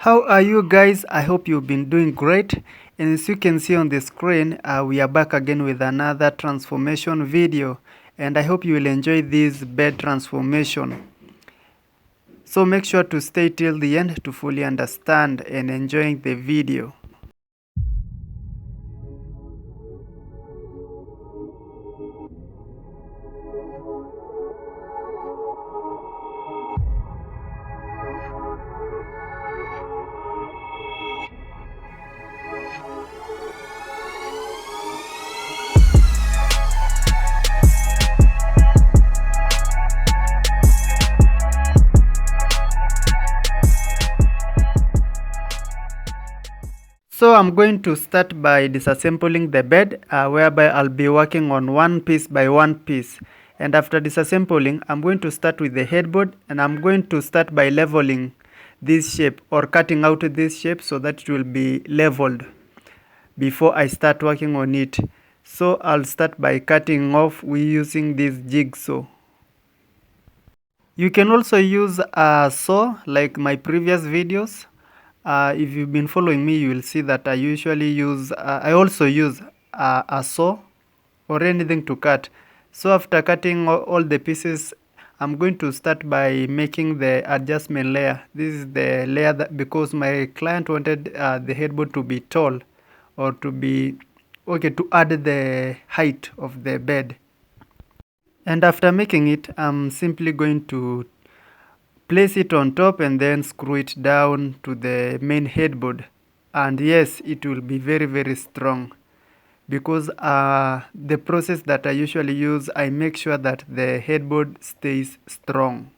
How are you guys? I hope you've been doing great. And as you can see on the screen, we are back again with another transformation video. And I hope you will enjoy this bed transformation. So make sure to stay till the end to fully understand and enjoying the video. So I'm going to start by disassembling the bed, whereby I'll be working on one piece by one piece. And after disassembling, I'm going to start with the headboard, and I'm going to start by leveling this shape or cutting out this shape so that it will be leveled before I start working on it. So I'll start by cutting off using this jigsaw. You can also use a saw like my previous videos. If you've been following me, you will see that I also use a saw or anything to cut. So after cutting all the pieces, I'm going to start by making the adjustment layer. This is the layer that, because my client wanted the headboard to be tall, or to add the height of the bed. And after making it, I'm simply going to place it on top and then screw it down to the main headboard. And yes, it will be very strong, because the process that I usually use, I make sure that the headboard stays strong.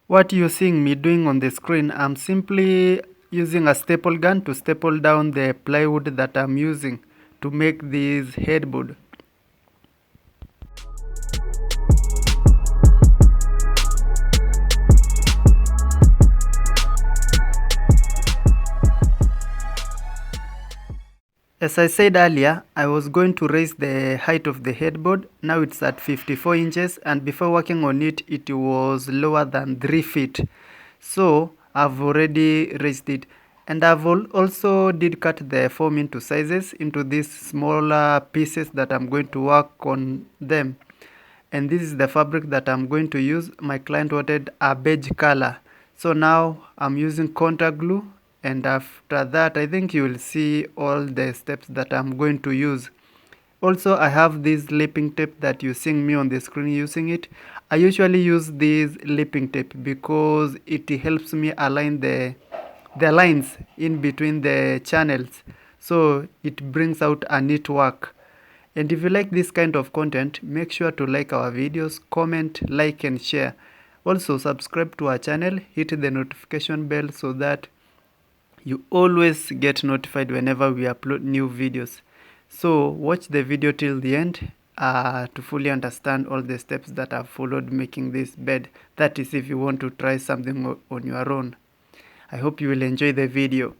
What you're seeing me doing on the screen, I'm simply using a staple gun to staple down the plywood that I'm using to make this headboard. As I said earlier, I was going to raise the height of the headboard. Now it's at 54 inches, and before working on it, it was lower than 3 feet. So I've already raised it. And I've also did cut the foam into sizes, into these smaller pieces that I'm going to work on them. And this is the fabric that I'm going to use. My client wanted a beige color. So now I'm using contact glue. And after that, I think you will see all the steps that I'm going to use. Also, I have this lipping tape that you're seeing me on the screen using it. I usually use this lipping tape because it helps me align the lines in between the channels. So it brings out a neat work. And if you like this kind of content, make sure to like our videos, comment, like and share. Also subscribe to our channel, hit the notification bell so that you always get notified whenever we upload new videos. So watch the video till the end to fully understand all the steps that I've followed making this bed. That is if you want to try something on your own. I hope you will enjoy the video.